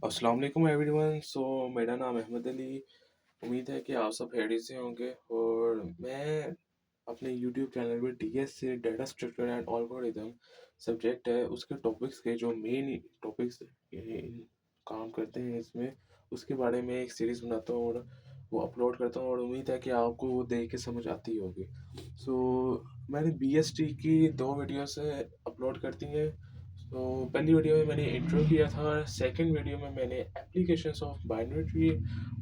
अस्सलाम वालेकुम एवरीवन। मेरा नाम अहमद अली। उम्मीद है कि आप सब खैरियत से होंगे और मैं अपने यूट्यूब चैनल पे डीएस से data structure and algorithm subject है उसके टॉपिक्स के जो मेन टॉपिक्स काम करते हैं इसमें उसके बारे में एक सीरीज़ बनाता हूँ और वो अपलोड करता हूँ और उम्मीद है कि आपको वो देख के समझ आती होगी। सो मैंने बीएसटी की 2 वीडियोस अपलोड कर दी हैं। पहली वीडियो में मैंने इंट्रो किया था, सेकंड वीडियो में मैंने एप्लीकेशंस ऑफ बाइनरी ट्री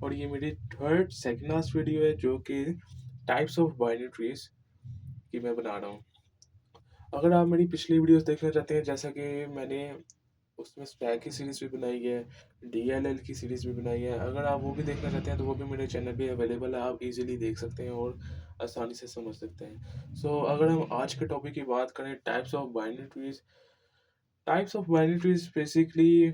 और ये मेरी थर्ड सेकंड लास्ट वीडियो है जो कि टाइप्स ऑफ बाइनरी ट्रीज की मैं बना रहा हूँ। अगर आप मेरी पिछली वीडियोस देखना चाहते हैं, जैसा कि मैंने उसमें स्टैक की सीरीज़ भी बनाई है, डीएलएल की सीरीज़ भी बनाई है, अगर आप वो भी देखना चाहते हैं तो वो भी मेरे चैनल पे अवेलेबल है। आप इजीली देख सकते हैं और आसानी से समझ सकते हैं। अगर हम आज के टॉपिक की बात करें, types of binary trees basically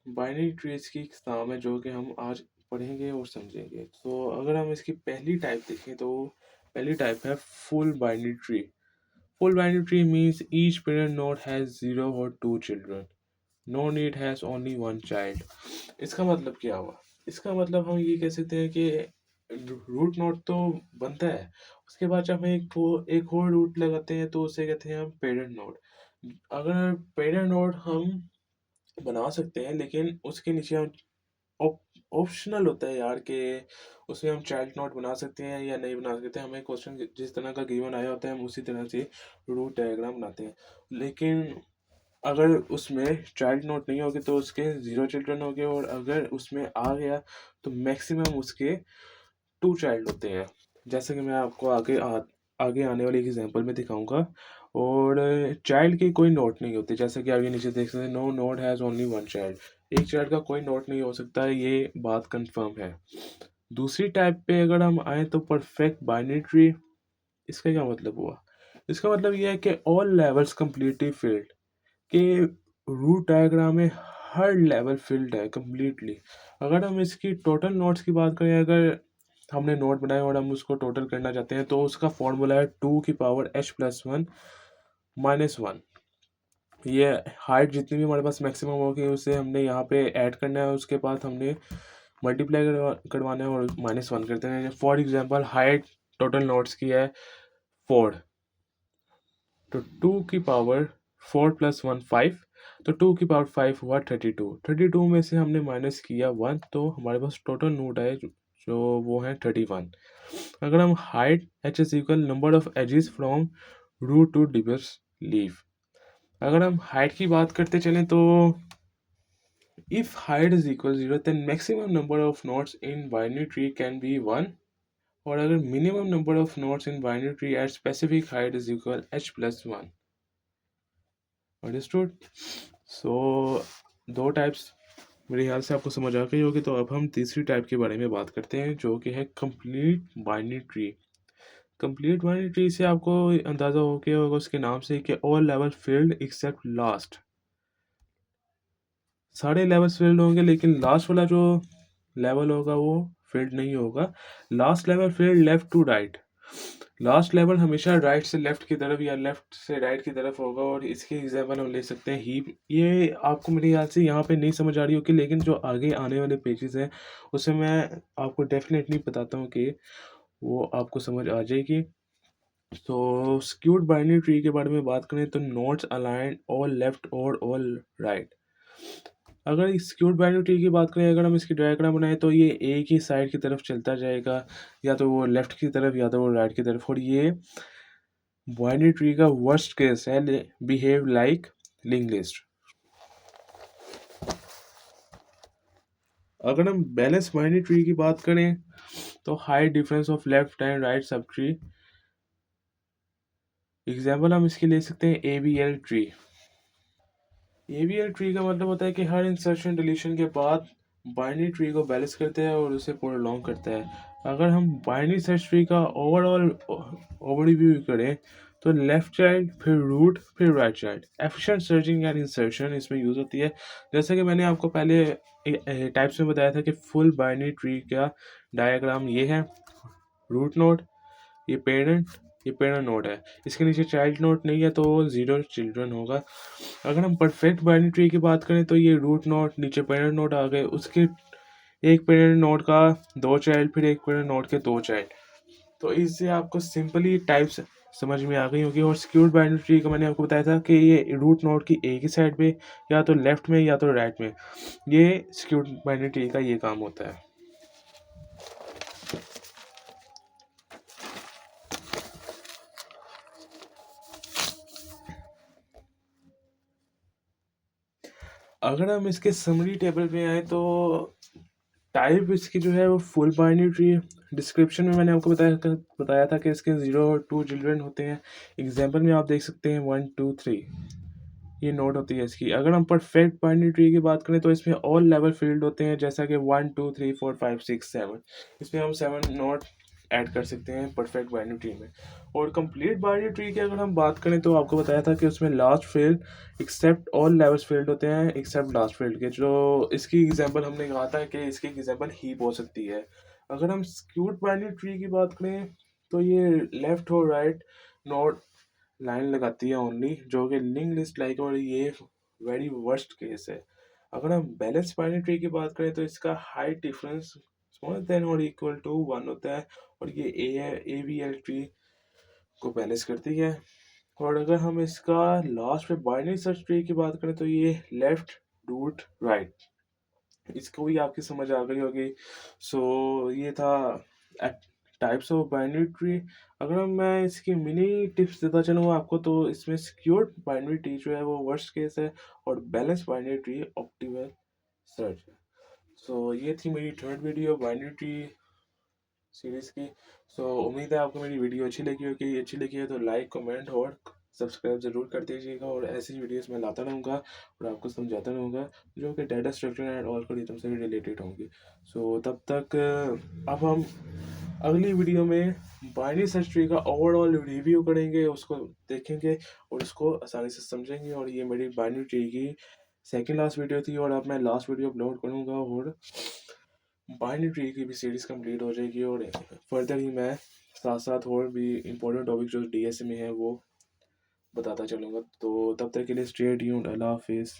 binary trees की इकसाम है जो कि हम आज पढ़ेंगे और समझेंगे। अगर हम इसकी पहली टाइप देखें तो पहली टाइप है full binary tree. Full binary tree means each parent node has 0 और 2 children, no need has only one child. इसका मतलब क्या हुआ? इसका मतलब हम ये कह सकते हैं कि रूट नोड तो बनता है, उसके बाद जब हम एक और रूट लगाते हैं तो उसे कहते हैं हम पेरेंट नोड। अगर पेरेंट नोड हम बना सकते हैं, लेकिन उसके नीचे हम ऑप्शनल होता है यार कि उसमें हम चाइल्ड नोट बना सकते हैं या नहीं बना सकते। हमें क्वेश्चन जिस तरह का गिवन आया होता है हम उसी तरह से रूट डायग्राम बनाते हैं। लेकिन अगर उसमें चाइल्ड नोट नहीं होगी तो उसके 0 चिल्ड्रन हो गए, और अगर उसमें आ गया तो मैक्सिमम उसके 2 चाइल्ड होते हैं, जैसे कि मैं आपको आगे आने वाली एग्जांपल में दिखाऊंगा। और चाइल्ड की कोई नोट नहीं होती, जैसे कि आप ये नीचे देख सकते हैं, no note has only one child. एक चाइल्ड का कोई नोट नहीं हो सकता, ये बात कंफर्म है। दूसरी टाइप पे अगर हम आए तो परफेक्ट बाइनरी ट्री। इसका क्या मतलब हुआ? इसका मतलब ये है कि ऑल लेवल्स कम्प्लीटली फिल्ड, कि रूट डायग्राम में हर लेवल फिल्ड है कम्प्लीटली। अगर हम इसकी टोटल नोट्स की बात करें, अगर हमने नोट बनाया और हम उसको टोटल करना चाहते हैं तो उसका फॉर्मूला है 2 की पावर h+1 - 1। ये हाइट जितनी भी हमारे पास मैक्सिमम होगी उसे हमने यहाँ पे ऐड करना है, उसके बाद हमने मल्टीप्लाई करवाना है और -1 कर देना है। For example height total notes की है 4, तो 2 की पावर 4 + 1 5, तो 2 की पावर 5 हुआ 32। 32 में से हमने माइनस किया 1, तो हमारे पास टोटल नोट आए जो वो है 31। अगर हम height h is equal number of edges from root to diverse leaf. अगर हम हाइट की बात करते चलें तो if height is equal 0 then maximum number of nodes in binary tree can be 1, और अगर minimum number of nodes in binary tree at specific height is equal h+1। Understood? So दो टाइप्स मेरे ख्याल से आपको समझ आ गई होगी। तो अब हम तीसरी टाइप के बारे में बात करते हैं जो कि है complete binary tree. Complete binary tree से आपको अंदाज़ा हो गया होगा उसके नाम से कि all level field except last. सारे लेवल्स फील्ड होंगे लेकिन लास्ट वाला जो लेवल होगा वो फील्ड नहीं होगा। Last level field left to right. Last level हमेशा राइट से लेफ्ट की तरफ या लेफ्ट से राइट की तरफ होगा, और इसके एग्जांपल हम ले सकते हैं हीप। ये आपको मेरे ख्याल से यहाँ पे नहीं समझ आ रही होगी, लेकिन जो आगे आने वाले पेजेस हैं उससे मैं आपको डेफिनेटली बताता हूँ कि वो आपको समझ आ जाएगी। तो स्क्यूड बाइनरी ट्री के बारे में बात करें तो नोट्स अलाइन ऑल लेफ्ट और ऑल राइट। अगर स्क्यूड बाइनरी ट्री की बात करें, अगर हम इसकी डायग्राम बनाएं तो ये एक ही साइड की तरफ चलता जाएगा, या तो वो लेफ्ट की तरफ या तो वो राइट की तरफ। और ये बाइनरी ट्री का वर्स्ट केस है, बिहेव लाइक लिंक लिस्ट। अगर हम बैलेंस बाइनरी ट्री की बात करें तो high difference of left and right sub tree. Example हम इसके ले सकते हैं ABL ट्री। ABL ट्री का मतलब होता है कि हर इंसर्शन डिलीशन के बाद बाइनरी ट्री को बैलेंस करता है और उसे प्रोलॉन्ग करता है। अगर हम बाइनरी सर्च ट्री का ओवरऑल ओवरव्यू करें तो लेफ्ट चाइल्ड, फिर रूट, फिर right child. Efficient searching and insertion इसमें यूज़ होती है। जैसे कि मैंने आपको पहले टाइप्स में बताया था कि फुल बाइनरी ट्री का डायग्राम ये है, रूट नोड, ये पेरेंट, ये पेरेंट नोड है। इसके नीचे चाइल्ड नोड नहीं है तो 0 चिल्ड्रन होगा। अगर हम परफेक्ट बाइनरी ट्री की बात करें तो ये रूट नोड, नीचे पेरेंट नोड आ गए, उसके एक पेरेंट नोड का 2 चाइल्ड, फिर एक पेरेंट नोड के 2 चाइल्ड। तो इससे आपको सिंपली टाइप्स समझ में आ गई होगी। और स्क्यूड बाइनरी ट्री का मैंने आपको बताया था कि ये रूट नोड की एक ही साइड पे, या तो लेफ्ट में या तो राइट में, ये स्क्यूड बाइनरी ट्री का ये काम होता है। अगर हम इसके समरी टेबल में आए तो टाइप इसकी जो है वो फुल बाइनरी ट्री। डिस्क्रिप्शन में मैंने आपको बताया था कि इसके 0 और 2 चिल्ड्रन होते हैं। एग्जाम्पल में आप देख सकते हैं 1 2 3 ये नोड होती है इसकी। अगर हम परफेक्ट बाइनरी ट्री की बात करें तो इसमें ऑल लेवल फील्ड होते हैं, जैसा कि 1 2 3 4 5 6 7। इसमें हम 7 नोड ऐड कर सकते हैं परफेक्ट बाइनरी ट्री में। और कंप्लीट बाइनरी ट्री की अगर हम बात करें तो आपको बताया था कि उसमें last field except all levels field होते हैं एक्सेप्ट लास्ट फील्ड के। जो इसकी एग्जांपल हमने कहा था कि इसकी एग्जांपल हीप हो सकती है। अगर हम स्क्यूड बाइनरी ट्री की बात करें तो ये लेफ्ट और राइट नोड लाइन लगाती है ओनली, जो कि लिंक लिस्ट लाइक, और ये वेरी वर्स्ट केस है। अगर हम बैलेंस बाइनरी ट्री की बात करें तो इसका हाइट डिफरेंस स्मॉलर देन और इक्वल टू 1 होता है, और ये AVL ट्री को बैलेंस करती है। और अगर हम इसका लास्ट में बाइनरी सर्च ट्री की बात करें तो ये लेफ्ट रूट राइट, इसको भी आपकी समझ आ गई होगी। सो ये था टाइप्स ऑफ बाइनरी ट्री। अगर मैं इसकी मिनी टिप्स देता चलूँ आपको तो इसमें सिक्योर्ड बाइनरी ट्री जो है वो वर्स्ट केस है, और balance binary tree optimal search है। सो ये थी मेरी third video binary tree series की। सो उम्मीद है आपको मेरी वीडियो अच्छी लगी होगी। अच्छी लगी है तो लाइक कमेंट और सब्सक्राइब ज़रूर कर दीजिएगा, और ऐसी वीडियोस मैं लाता रहूँगा और आपको समझाता रहूँगा जो कि डाटा स्ट्रक्चर एंड ऑलगोरिथम से रिलेटेड होंगी। सो तब तक अब हम अगली वीडियो में बाइनरी सर्च ट्री का ओवरऑल रिव्यू करेंगे, उसको देखेंगे और उसको आसानी से समझेंगे। और ये मेरी बाइनरी ट्री की सेकंड लास्ट वीडियो थी, और अब मैं लास्ट वीडियो अपलोड करूँगा और बाइनरी ट्री की भी सीरीज़ कंप्लीट हो जाएगी। और फर्दर ही मैं साथ साथ और भी इम्पोर्टेंट टॉपिक जो DSA में है वो बताता चलूँगा। तो तब तक के लिए स्टे ट्यून्ड। अल्लाह हाफिज़।